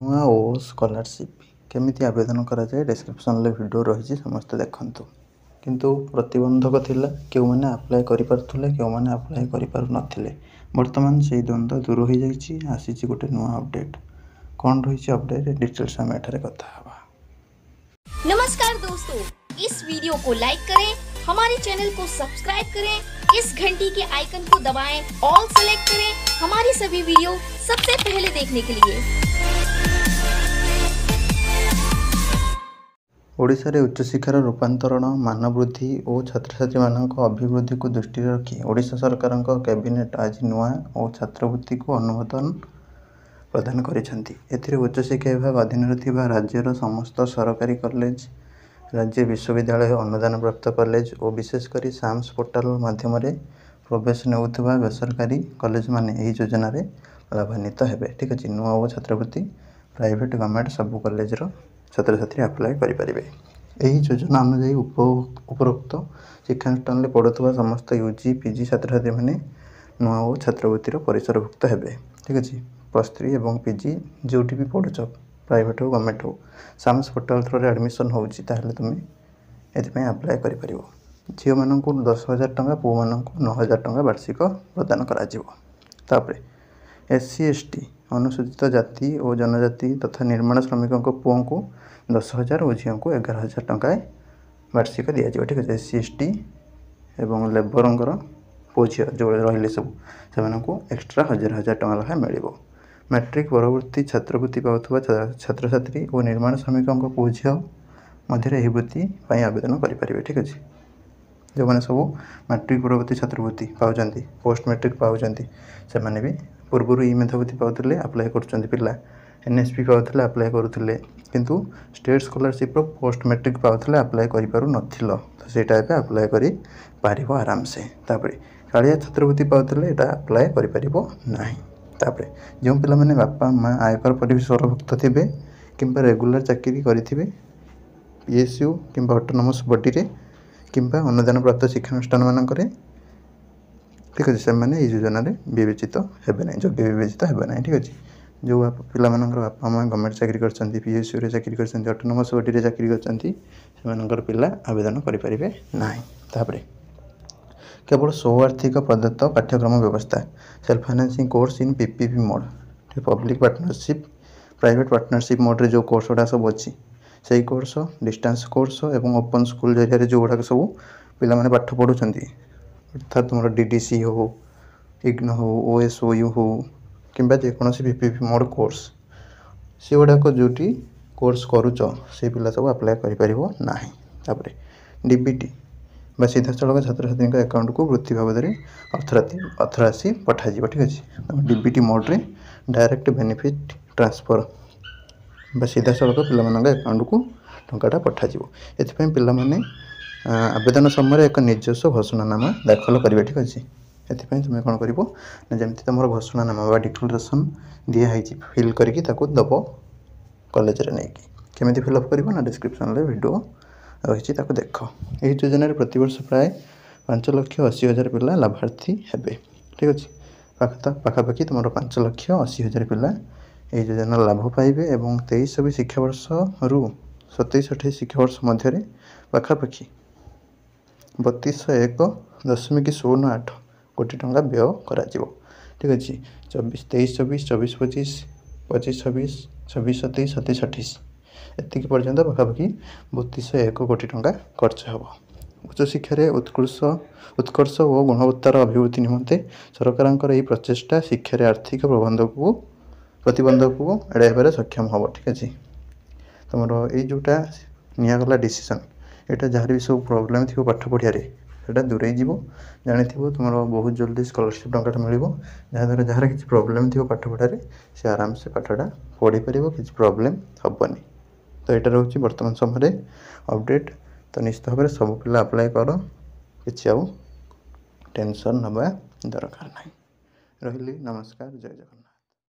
नुआ ओ स्कॉलरशिप केमिति आवेदन करा जाए डिस्क्रिप्शन ले वीडियो रही समस्त देखंतु किंतु प्रतिबंधक थिला केउ माने अप्लाई करि परथुले केउ माने अप्लाई करि पारु नथिले वर्तमान से द्वंद्व दूर हो जाइछि आसीछि गोटे नुआ अपडेट कोन रहिछि अपडेट डिटेल्स हम एठारे कथा हवा। नमस्कार दोस्तों, इस वीडियो को लाइक करें, हमारे चैनल को सब्सक्राइब करें, इस घंटी के आइकन को दबाएं, ऑल सेलेक्ट करें हमारी सभी वीडियो सबसे पहले देखने के लिए। ओडिशा रे उच्च शिक्षार रूपांतरण मानव वृद्धि और छात्र छात्री मानक अभिवृद्धि को दृष्टि रखी ओडिशा सरकार कैबिनेट आज नुआ और छात्रवृत्ति को अनुमोदन प्रदान करिसेंती। एथिरे उच्च शिक्षा विभाग अधीन राज्यर समस्त सरकारी कॉलेज राज्य विश्वविद्यालय अनुदान प्राप्त कॉलेज और विशेषकर साम्स पोर्टाल माध्यम प्रवेश नेउथुबा बेसरकारी कॉलेज माने एही योजना रे लाभान्वित हेबे। ठीक अछि, नुआ और छात्रवृत्ति प्राइवेट गवर्नमेंट सब कॉलेज रो छात्र छात्री अप्लाई करि परिबे। एही योजना अनुसार उपरोक्त शिक्षानुष्ठान में पढ़ुवा समस्त यूजी पीजी छात्र छात्री माने नुआ और छात्रवृत्तिर परिसरभुक्त हेबे। ठीक अछि, +3 एवं पीजी जोटी भी पढ़ुछ प्राइवेट हो गवर्नमेंट हो साम्स पोर्टाल थ्रू एडमिशन होउछि ताहले तुमे एथिपे अप्लाई करि परिबो। झियो माननकु 10,000 टंका पुओ माननकु 9,000 टंका वार्षिक प्रदान करा जिवो। तापरे एससी एसटी अनुसूचित जाति और जनजाति तथा निर्माण श्रमिकों को पुओं को 10,000 और झियों को 11,000 टंका वार्षिक दि जाए। ठीक है, एससी एसटी एवं लेबर पुओ झियो जो रहिले सब से एक्सट्रा 1,000 टंका लेखा मिलिबो। मैट्रिक परवर्ती छात्रवृत्ति पाउथुबा छात्र छात्री और निर्माण श्रमिकों पुओ झियो मध्य यह वृत्ति आवेदन करें। ठीक अच्छे, जो मैंने सब मैट्रिक परवर्ती छात्रवृत्ति पाँच पोस्ट मैट्रिक पाँच से मैंने भी पूर्व ई मेधावृत्ति पाते अप्लाई कर पिला एनएसपी पाते अप्लाई करुले किंतु स्टेट स्कॉलरशिप पोस्ट मैट्रिक पाते अप्लाई कर तो सेटा अप्लाई कर आराम से। तापर कालिया छात्रवृत्ति पाते यहाँ अप्लाई करना। तापर जो पिला माने बापा माँ आयकर परिसरभुक्त थे कि रेगुलर चाकरी करेंगे पीएसयू कि ऑटोनोमस बॉडी रे कि अनुदान प्राप्त शिक्षानुष्ठान मानक। ठीक अच्छे, से योजना विवेचित हेबे ना, योग्य विवेचित हेबे ना। ठीक अच्छे, जो पिला बापा माँ गवर्नमेंट चाकरी कर पीएसयू रे चाकरी कर ऑटोनोमस बॉडी रे चाकरी कर पिला आवेदन करें ना। तापर केवल स्वआर्थिक प्रदत्त पाठ्यक्रम व्यवस्था self financing course in PPP mode public partnership private partnership mode रे जो कोर्स गुड़ा सब अच्छी से कोर्स डिस्टेंस कोर्स एवं ओपन स्कूल जरिया जो गुड़ाक सब पिला माने पाठ पढ़ुं अर्थात तुम डीडीसी हो इग्नो हो ओएसओयू हो कि जेकोसी पीपीपी मोड कोर्स से गुड़ाक जोटी कोर्स करुच से पिला सब अप्लाई करना। तापर डीबीटी बा सीधा सड़क छात्र छात्री अकाउंट को वृत्ति बाबद अर्थराशि पठाजी। ठीक अच्छे, डीबीटी मोड रे डायरेक्ट बेनिफिट ट्रांसफर बा सीधा सड़क पिला अकाउंट को टंकाटा पठाजी। एथिपाई पिला माने आवेदन समय एक निजस्व घोषणानामा दाखल करेंगे। ठीक अच्छे, एथिपाई तुम कौन कर जमी तुम घोषणानामा बा डिक्लेरेशन दिखाई फिल करके दब कॉलेज रे नहीं केमी फिलअप कर डिस्क्रिप्शन वीडियो रही देख। यही योजना प्रतिवर्ष प्राय 5,80,000 पिला लाभार्थी हेबे। ठीक अच्छे, पाखापाखि तुम 5,80,000 पिला यही योजना लाभ पाइबे एवं 23-24 शिक्षावर्ष रु 27-28 शिक्षावर्ष मध्य पाखापाखि 3201.08 कोटी टंका व्यय करा। ठीक अच्छे, 23-24 24-25 25-26 26-27 27-28 एतिक पर्यंत पाखापाखि 3201 कोटी टंका खर्च हो। उच्च शिक्षा उत्कर्ष और गुणवत्तार अभिवृद्धि निमंते सरकार यह प्रचेषा शिक्षा आर्थिक प्रतिबंधक को एड़ाइबार सक्षम हम। ठीक अच्छे, तुम ये जोटा निगला डिसीजन यहाँ जहाँ भी सब प्रोब्लेम थी पाठ पढ़िया दूरे जीव जानी तुम बहुत जल्दी स्कॉलरशिप टंका मिल जहाँद्वारा जार किसी प्रोब्लेम थी पाठ पढ़ारे से आराम से पाठटा पढ़ी पार किसी प्रोब्लेम हेनी। तो यहाँ रोचे बर्तमान समय अपडेट, तो निश्चित भाव में सब पिला अप्लाई कर कि टेंशन नवा दरकार नहीं। रही नमस्कार, जय जगन्नाथ।